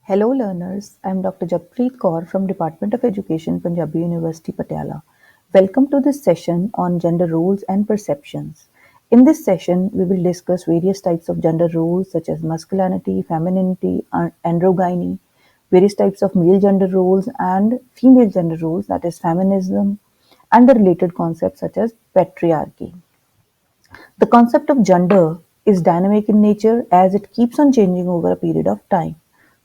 Hello learners, I am Dr. Jappreet Kaur from Department of Education, Punjabi University, Patiala. Welcome to this session on gender roles and perceptions. In this session, we will discuss various types of gender roles such as masculinity, femininity, and androgyny, various types of male gender roles and female gender roles, that is feminism, and the related concepts such as patriarchy. The concept of gender is dynamic in nature as it keeps on changing over a period of time.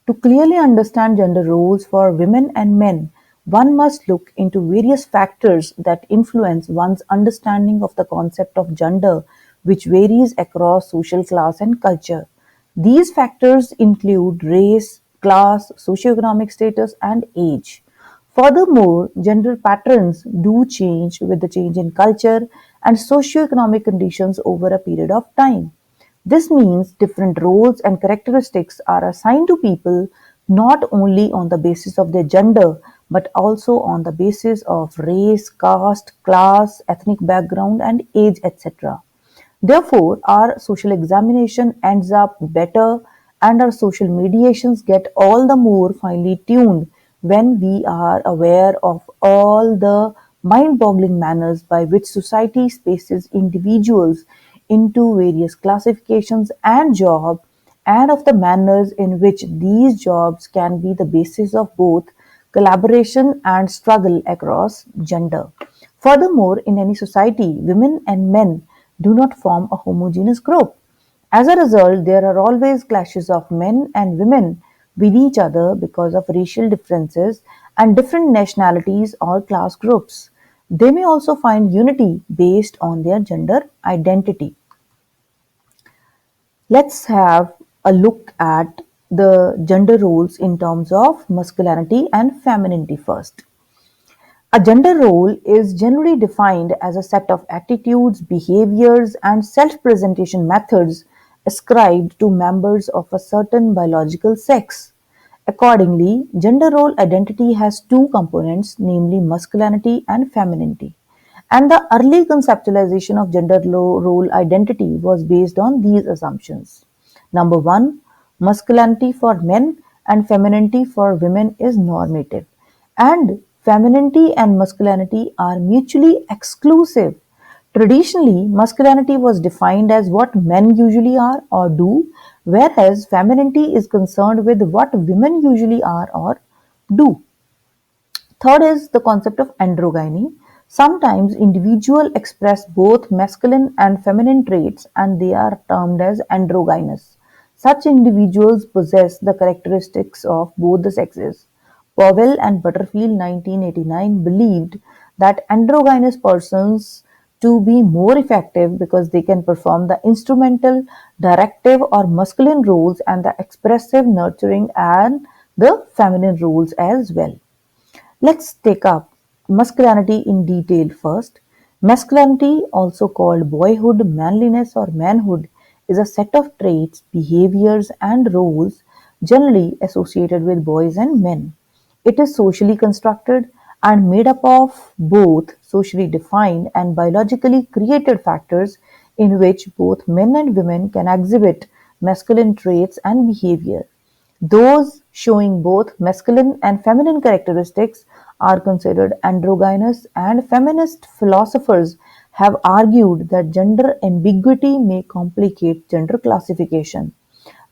To clearly understand gender roles for women and men, one must look into various factors that influence one's understanding of the concept of gender, which varies across social class and culture. These factors include race, class, socioeconomic status, and age. Furthermore, gender patterns do change with the change in culture and socioeconomic conditions over a period of time. This means different roles and characteristics are assigned to people not only on the basis of their gender but also on the basis of race, caste, class, ethnic background, and age, etc. Therefore, our social examination ends up better and our social mediations get all the more finely tuned when we are aware of all the mind-boggling manners by which society spaces individuals into various classifications and jobs, and of the manners in which these jobs can be the basis of both collaboration and struggle across gender. Furthermore, in any society, women and men do not form a homogeneous group. As a result, there are always clashes of men and women with each other because of racial differences and different nationalities or class groups. They may also find unity based on their gender identity. Let's have a look at the gender roles in terms of masculinity and femininity first. A gender role is generally defined as a set of attitudes, behaviors, and self presentation methods ascribed to members of a certain biological sex. Accordingly, gender role identity has two components, namely masculinity and femininity. And the early conceptualization of gender role identity was based on these assumptions. Number one, masculinity for men and femininity for women is normative. And femininity and masculinity are mutually exclusive. Traditionally, masculinity was defined as what men usually are or do, whereas femininity is concerned with what women usually are or do. Third is the concept of androgyny. Sometimes individuals express both masculine and feminine traits and they are termed as androgynous. Such individuals possess the characteristics of both the sexes. Powell and Butterfield 1989 believed that androgynous persons to be more effective because they can perform the instrumental, directive or masculine roles and the expressive, nurturing and the feminine roles as well. Let's take up masculinity in detail first. Masculinity, also called boyhood, manliness, or manhood, is a set of traits, behaviors, and roles generally associated with boys and men. It is socially constructed and made up of both socially defined and biologically created factors in which both men and women can exhibit masculine traits and behavior. Those showing both masculine and feminine characteristics are considered androgynous, and feminist philosophers have argued that gender ambiguity may complicate gender classification.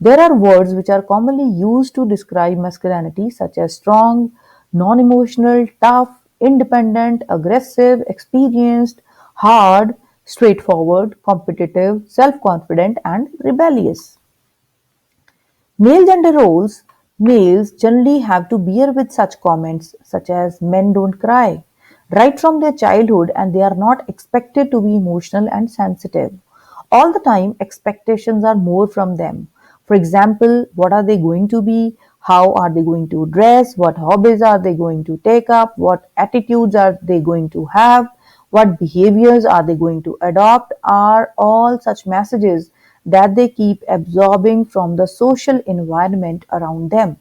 There are words which are commonly used to describe masculinity, such as strong, non emotional, tough, independent, aggressive, experienced, hard, straightforward, competitive, self confident, and rebellious. Male gender roles: males generally have to bear with such comments such as men don't cry right from their childhood and they are not expected to be emotional and sensitive. All the time, expectations are more from them. For example, what are they going to be? How are they going to dress? What hobbies are they going to take up? What attitudes are they going to have? What behaviors are they going to adopt? Are all such messages that they keep absorbing from the social environment around them.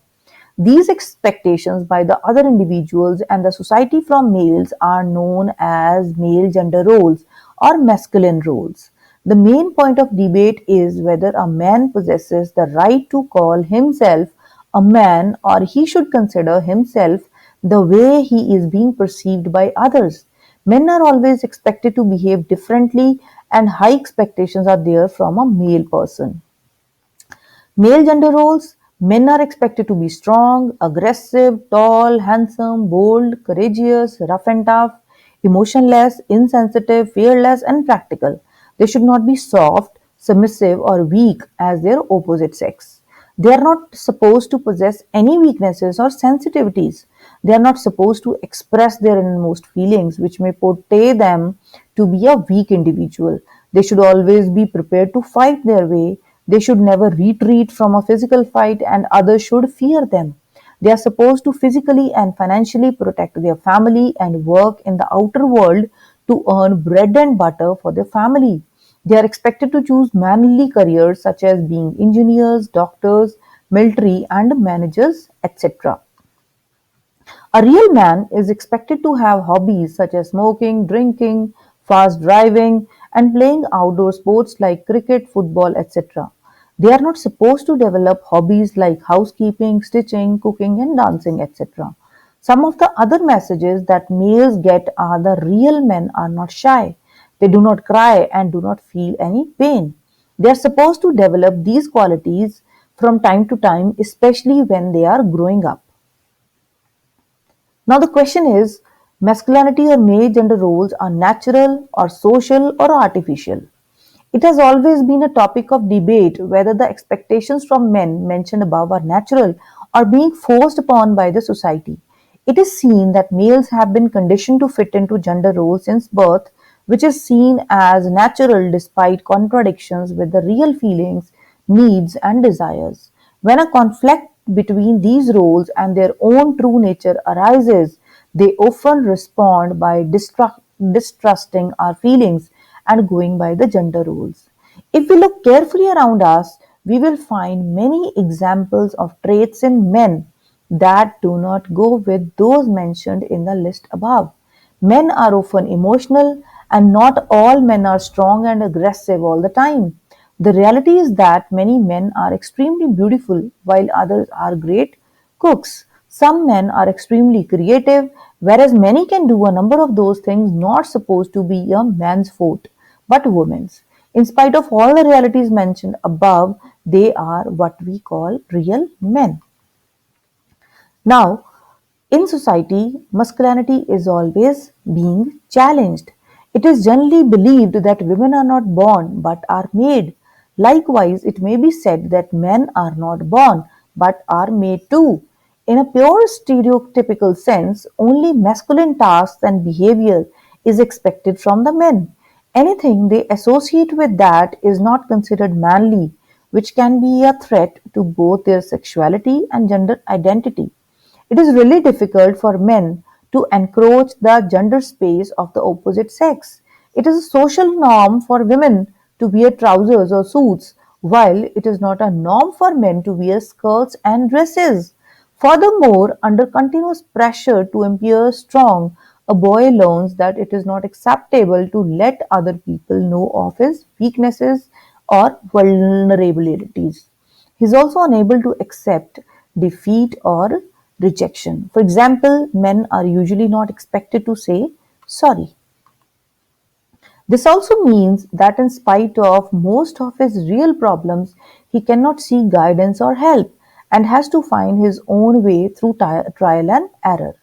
These expectations by the other individuals and the society from males are known as male gender roles or masculine roles. The main point of debate is whether a man possesses the right to call himself a man, or he should consider himself the way he is being perceived by others. Men are always expected to behave differently, and high expectations are there from a male person. Male gender roles: men are expected to be strong, aggressive, tall, handsome, bold, courageous, rough and tough, emotionless, insensitive, fearless, and practical. They should not be soft, submissive, or weak as their opposite sex. They are not supposed to possess any weaknesses or sensitivities. They are not supposed to express their innermost feelings, which may portray them to be a weak individual. They should always be prepared to fight their way. They should never retreat from a physical fight, and others should fear them. They are supposed to physically and financially protect their family and work in the outer world to earn bread and butter for their family. They are expected to choose manly careers such as being engineers, doctors, military, and managers, etc. A real man is expected to have hobbies such as smoking, drinking, fast driving, and playing outdoor sports like cricket, football, etc. They are not supposed to develop hobbies like housekeeping, stitching, cooking, and dancing, etc. Some of the other messages that males get are: the real men are not shy. They do not cry and do not feel any pain. They are supposed to develop these qualities from time to time, especially when they are growing up. Now the question is, masculinity or male gender roles are natural or social or artificial? It has always been a topic of debate whether the expectations from men mentioned above are natural or being forced upon by the society. It is seen that males have been conditioned to fit into gender roles since birth, which is seen as natural despite contradictions with the real feelings, needs, and desires. When a conflict between these roles and their own true nature arises, they often respond by distrusting our feelings and going by the gender roles. If we look carefully around us, we will find many examples of traits in men that do not go with those mentioned in the list above. Men are often emotional, and not all men are strong and aggressive all the time. The reality is that many men are extremely beautiful while others are great cooks. Some men are extremely creative, whereas many can do a number of those things not supposed to be a man's forte, but women's. In spite of all the realities mentioned above, they are what we call real men. Now, in society, masculinity is always being challenged. It is generally believed that women are not born but are made. Likewise, it may be said that men are not born but are made too. In a pure stereotypical sense, only masculine tasks and behavior is expected from the men. Anything they associate with that is not considered manly, which can be a threat to both their sexuality and gender identity. It is really difficult for men to encroach the gender space of the opposite sex. It is a social norm for women to wear trousers or suits, while it is not a norm for men to wear skirts and dresses. Furthermore, under continuous pressure to appear strong, a boy learns that it is not acceptable to let other people know of his weaknesses or vulnerabilities. He is also unable to accept defeat or rejection. For example, men are usually not expected to say sorry. This also means that in spite of most of his real problems, he cannot seek guidance or help and has to find his own way through trial and error.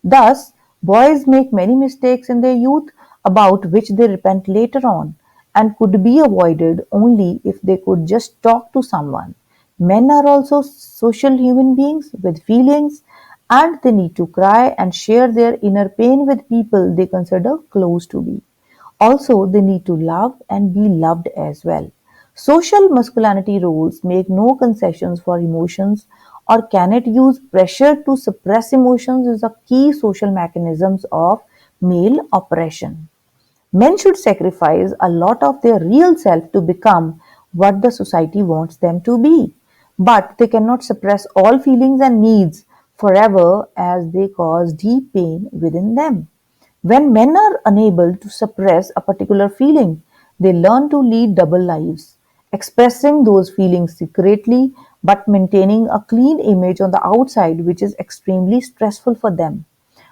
Thus, boys make many mistakes in their youth about which they repent later on and could be avoided only if they could just talk to someone. Men are also social human beings with feelings, and they need to cry and share their inner pain with people they consider close to be. Also, they need to love and be loved as well. Social masculinity roles make no concessions for emotions or cannot use pressure to suppress emotions is a key social mechanisms of male oppression. Men should sacrifice a lot of their real self to become what the society wants them to be. But they cannot suppress all feelings and needs forever as they cause deep pain within them. When men are unable to suppress a particular feeling, they learn to lead double lives, expressing those feelings secretly but maintaining a clean image on the outside, which is extremely stressful for them.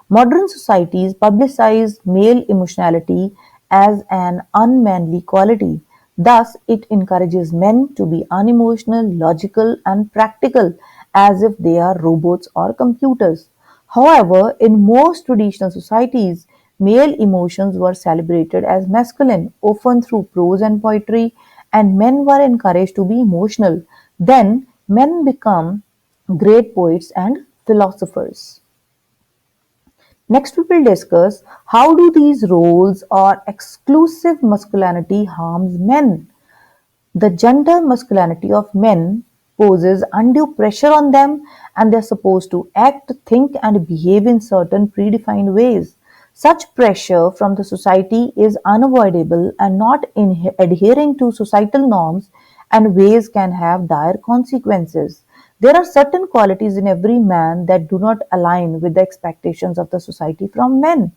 Modern societies publicize male emotionality as an unmanly quality. Thus, it encourages men to be unemotional, logical, and practical as if they are robots or computers. However, in most traditional societies, male emotions were celebrated as masculine, often through prose and poetry, and men were encouraged to be emotional. Then, men become great poets and philosophers. Next, we will discuss how do these roles or exclusive masculinity harms men. The gender masculinity of men poses undue pressure on them, and they're supposed to act, think, and behave in certain predefined ways. Such pressure from the society is unavoidable, and not adhering to societal norms and ways can have dire consequences. There are certain qualities in every man that do not align with the expectations of the society from men.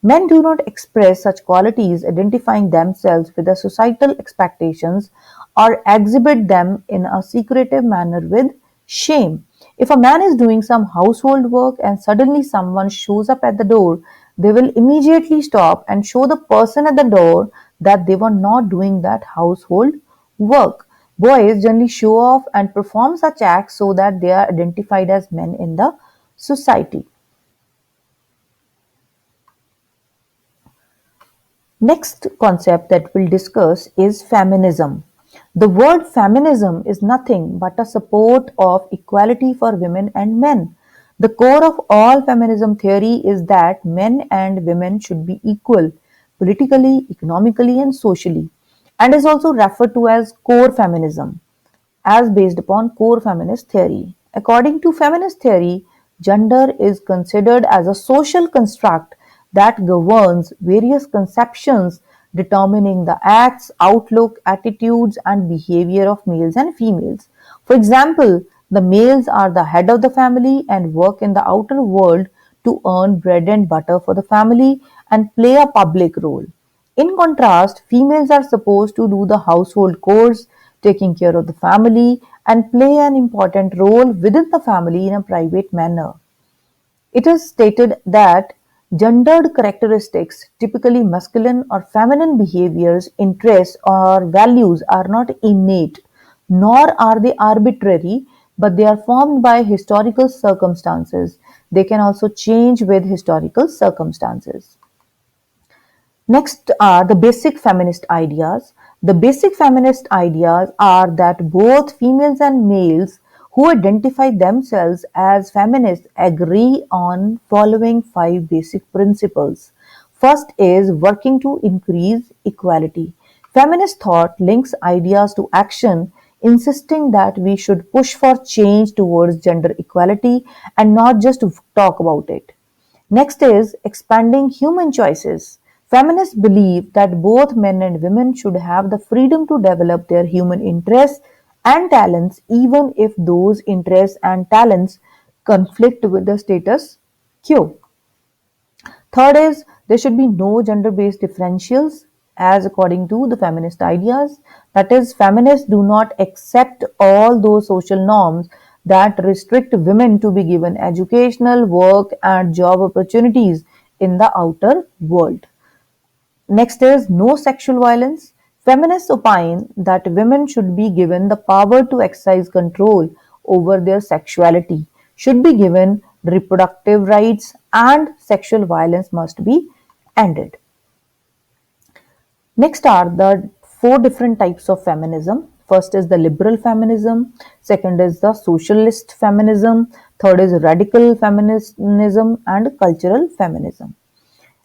Men do not express such qualities, identifying themselves with the societal expectations, or exhibit them in a secretive manner with shame. If a man is doing some household work and suddenly someone shows up at the door, they will immediately stop and show the person at the door that they were not doing that household work. Boys generally show off and perform such acts so that they are identified as men in the society. Next concept that we'll discuss is feminism. The word feminism is nothing but a support of equality for women and men. The core of all feminism theory is that men and women should be equal politically, economically, and socially, and is also referred to as core feminism as based upon core feminist theory. According to feminist theory, gender is considered as a social construct that governs various conceptions determining the acts, outlook, attitudes, and behavior of males and females. For example, the males are the head of the family and work in the outer world to earn bread and butter for the family and play a public role. In contrast, females are supposed to do the household chores, taking care of the family, and play an important role within the family in a private manner. It is stated that gendered characteristics, typically masculine or feminine behaviors, interests, or values, are not innate, nor are they arbitrary, but they are formed by historical circumstances. They can also change with historical circumstances. Next are the basic feminist ideas. The basic feminist ideas are that both females and males who identify themselves as feminists agree on following five basic principles. First is working to increase equality. Feminist thought links ideas to action, insisting that we should push for change towards gender equality and not just talk about it. Next is expanding human choices. Feminists believe that both men and women should have the freedom to develop their human interests and talents, even if those interests and talents conflict with the status quo. Third is there should be no gender based differentials as according to the feminist ideas. That is, feminists do not accept all those social norms that restrict women to be given educational, work, and job opportunities in the outer world. Next is no sexual violence. Feminists opine that women should be given the power to exercise control over their sexuality, should be given reproductive rights, and sexual violence must be ended. Next are the four different types of feminism. First is the liberal feminism, second is the socialist feminism, third is radical feminism, and cultural feminism.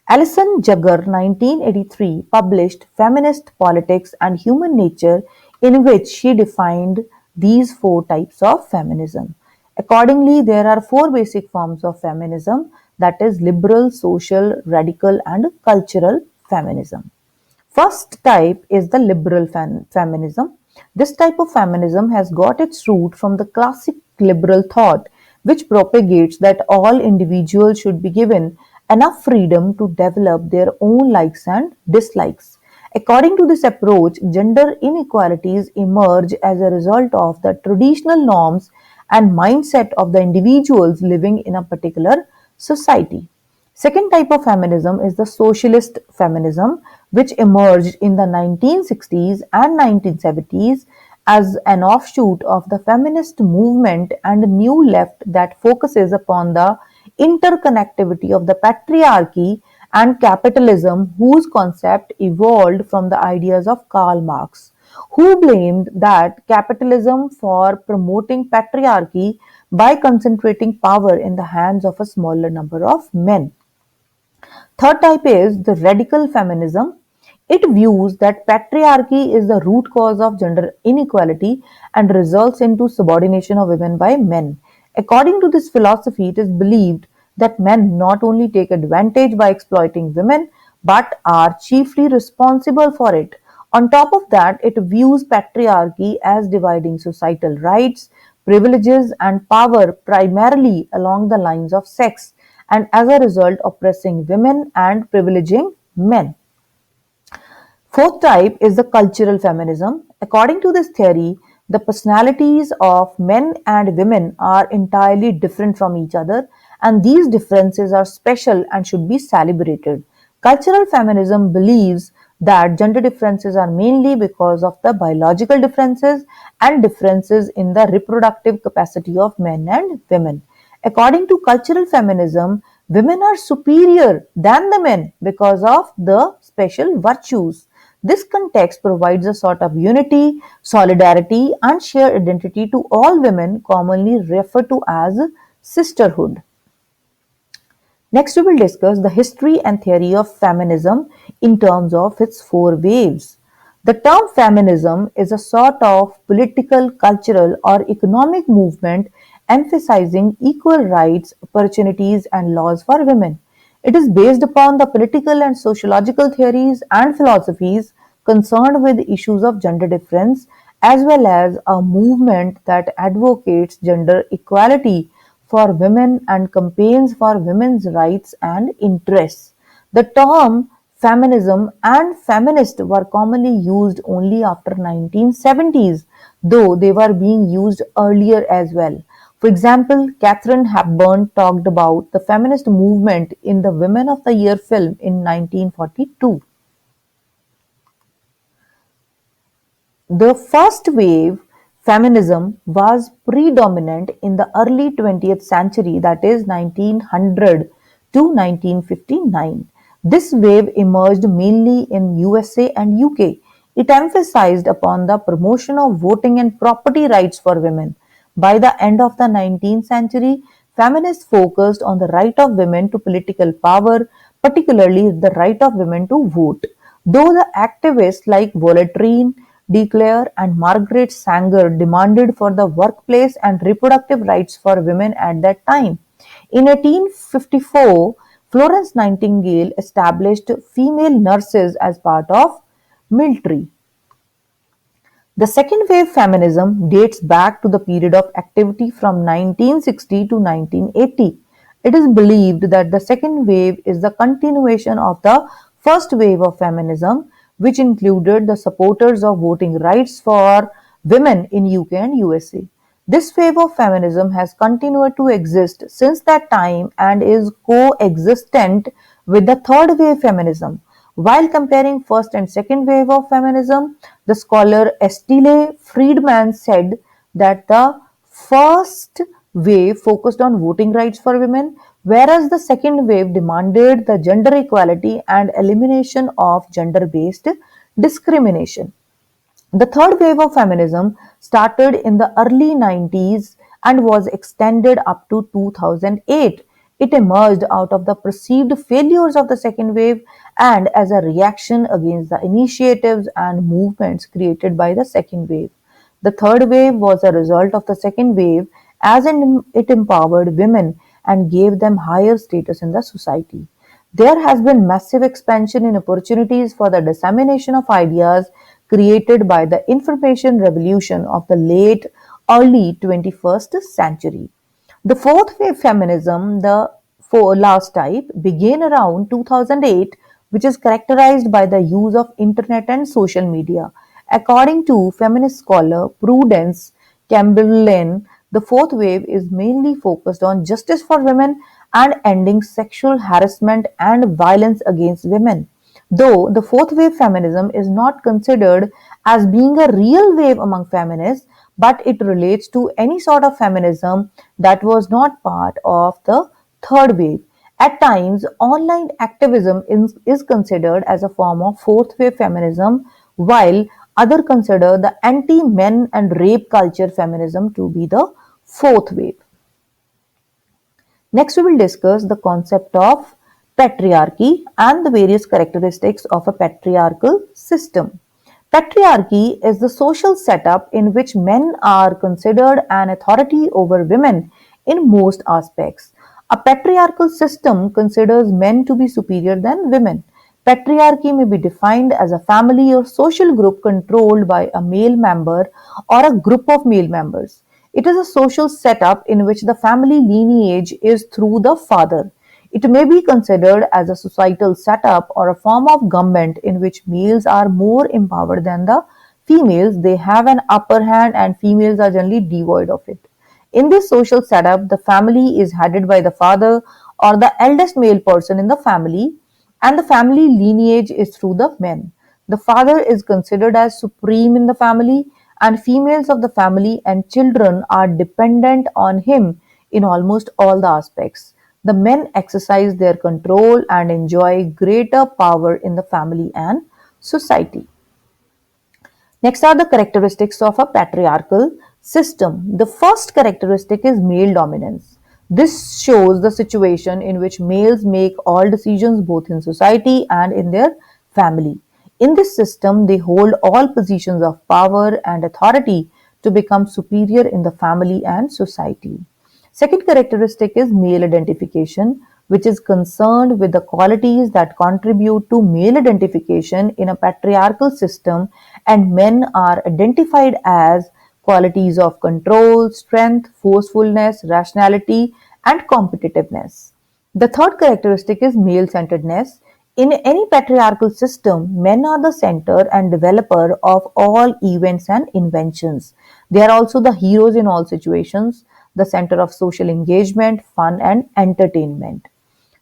Alison Jagger (1983) published "Feminist Politics and Human Nature", in which she defined these four types of feminism. Accordingly, there are four basic forms of feminism, that is liberal, social, radical, and cultural feminism. First type is the liberal feminism. This type of feminism has got its root from the classic liberal thought, which propagates that all individuals should be given enough freedom to develop their own likes and dislikes. According to this approach, gender inequalities emerge as a result of the traditional norms and mindset of the individuals living in a particular society. Second type of feminism is the socialist feminism, which emerged in the 1960s and 1970s as an offshoot of the feminist movement and a new left that focuses upon the interconnectivity of the patriarchy and capitalism, whose concept evolved from the ideas of Karl Marx, who blamed that capitalism for promoting patriarchy by concentrating power in the hands of a smaller number of men. Third type is the radical feminism. It views that patriarchy is the root cause of gender inequality and results into subordination of women by men. According to this philosophy, it is believed that men not only take advantage by exploiting women but are chiefly responsible for it. On top of that, it views patriarchy as dividing societal rights, privileges, and power primarily along the lines of sex, and as a result oppressing women and privileging men. Fourth type is the cultural feminism. According to this theory, the personalities of men and women are entirely different from each other, and these differences are special and should be celebrated. Cultural feminism believes that gender differences are mainly because of the biological differences and differences in the reproductive capacity of men and women. According to cultural feminism, women are superior than the men because of the special virtues. This context provides a sort of unity, solidarity, and shared identity to all women, commonly referred to as sisterhood. Next, we will discuss the history and theory of feminism in terms of its four waves. The term feminism is a sort of political, cultural, or economic movement emphasizing equal rights, opportunities, and laws for women. It is based upon the political and sociological theories and philosophies concerned with issues of gender difference, as well as a movement that advocates gender equality for women and campaigns for women's rights and interests. The term feminism and feminist were commonly used only after 1970s, though they were being used earlier as well. For example, Katharine Hepburn talked about the feminist movement in the Women of the Year film in 1942. The first wave feminism was predominant in the early 20th century, that is 1900 to 1959. This wave emerged mainly in USA and UK. It emphasized upon the promotion of voting and property rights for women. By the end of the 19th century, feminists focused on the right of women to political power, particularly the right of women to vote. Though the activists like Voltaire, De Clare, and Margaret Sanger demanded for the workplace and reproductive rights for women at that time. In 1854, Florence Nightingale established female nurses as part of military. The second wave feminism dates back to the period of activity from 1960 to 1980. It is believed that the second wave is the continuation of the first wave of feminism, which included the supporters of voting rights for women in UK and USA. This wave of feminism has continued to exist since that time and is coexistent with the third wave feminism. While comparing first and second wave of feminism, the scholar Estelle Friedman said that the first wave focused on voting rights for women, whereas the second wave demanded the gender equality and elimination of gender-based discrimination. The third wave of feminism started in the early 90s and was extended up to 2008. It emerged out of the perceived failures of the second wave and as a reaction against the initiatives and movements created by the second wave. The third wave was a result of the second wave as it empowered women and gave them higher status in the society. There has been massive expansion in opportunities for the dissemination of ideas created by the information revolution of the late early 21st century. The fourth wave feminism, the last type, began around 2008 which is characterized by the use of internet and social media. According to feminist scholar Prudence Chamberlain, the fourth wave is mainly focused on justice for women and ending sexual harassment and violence against women. Though the fourth wave feminism is not considered as being a real wave among feminists, but it relates to any sort of feminism that was not part of the third wave. At times, online activism is considered as a form of fourth wave feminism, while others consider the anti men and rape culture feminism to be the fourth wave. Next, we will discuss the concept of patriarchy and the various characteristics of a patriarchal system. Patriarchy is the social setup in which men are considered an authority over women in most aspects. A patriarchal system considers men to be superior than women. Patriarchy may be defined as a family or social group controlled by a male member or a group of male members. It is a social setup in which the family lineage is through the father. It may be considered as a societal setup or a form of government in which males are more empowered than the females. They have an upper hand and females are generally devoid of it. In this social setup, the family is headed by the father or the eldest male person in the family, and the family lineage is through the men. The father is considered as supreme in the family, and females of the family and children are dependent on him in almost all the aspects. The men exercise their control and enjoy greater power in the family and society. Next are the characteristics of a patriarchal system. The first characteristic is male dominance. This shows the situation in which males make all decisions both in society and in their family. In this system, they hold all positions of power and authority to become superior in the family and society. Second characteristic is male identification, which is concerned with the qualities that contribute to male identification in a patriarchal system, and men are identified as qualities of control, strength, forcefulness, rationality, and competitiveness. The third characteristic is male centeredness. In any patriarchal system, men are the center and developer of all events and inventions. They are also the heroes in all situations, the center of social engagement, fun, and entertainment.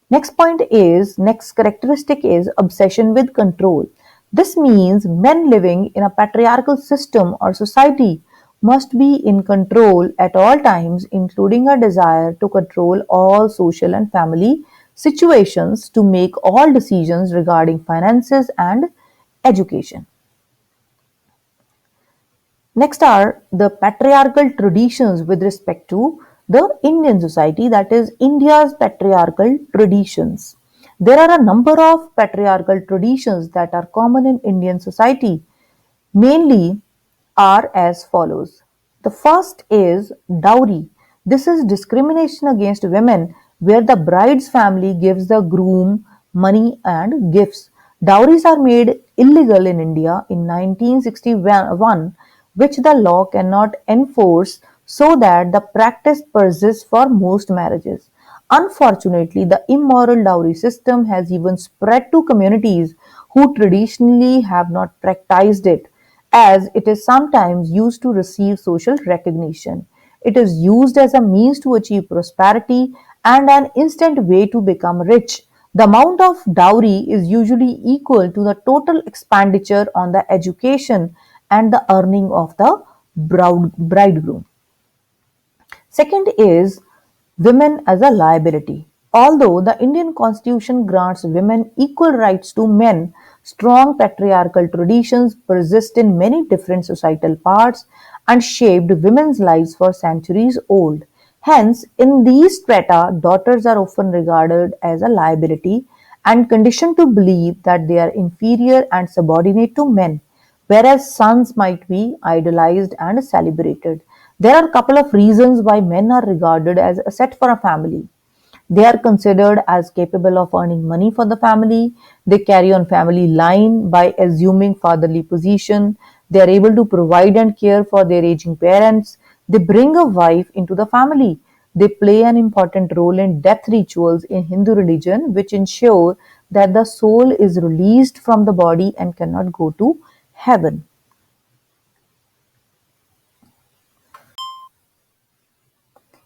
Next characteristic is obsession with control. This means men living in a patriarchal system or society must be in control at all times, including a desire to control all social and family situations, to make all decisions regarding finances and education. Next are the patriarchal traditions with respect to the Indian society, that is, India's patriarchal traditions. There are a number of patriarchal traditions that are common in Indian society, mainly are as follows. The first is dowry. This is discrimination against women where the bride's family gives the groom money and gifts. Dowries are made illegal in India in 1961, which the law cannot enforce, so that the practice persists for most marriages. Unfortunately, the immoral dowry system has even spread to communities who traditionally have not practiced it, as it is sometimes used to receive social recognition. It is used as a means to achieve prosperity and an instant way to become rich. The amount of dowry is usually equal to the total expenditure on the education and the earning of the bridegroom. Second is women as a liability. Although the Indian constitution grants women equal rights to men, strong patriarchal traditions persist in many different societal parts and shaped women's lives for centuries old. Hence, in these strata, daughters are often regarded as a liability and conditioned to believe that they are inferior and subordinate to men, whereas sons might be idolized and celebrated. There are a couple of reasons why men are regarded as a set for a family. They are considered as capable of earning money for the family. They carry on family line by assuming fatherly position. They are able to provide and care for their aging parents. They bring a wife into the family. They play an important role in death rituals in Hindu religion, which ensure that the soul is released from the body and cannot go to heaven.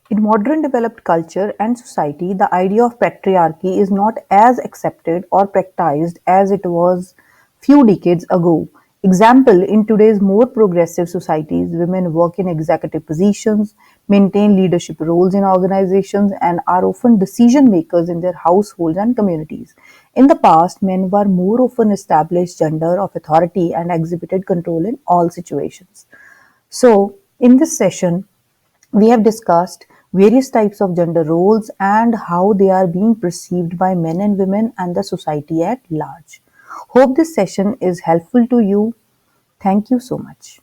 In modern developed culture and society, the idea of patriarchy is not as accepted or practiced as it was few decades ago. Example, in today's more progressive societies, women work in executive positions, maintain leadership roles in organizations, and are often decision makers in their households and communities. In the past, men were more often established gender of authority and exhibited control in all situations. So, in this session, we have discussed various types of gender roles and how they are being perceived by men and women and the society at large. Hope this session is helpful to you. Thank you so much.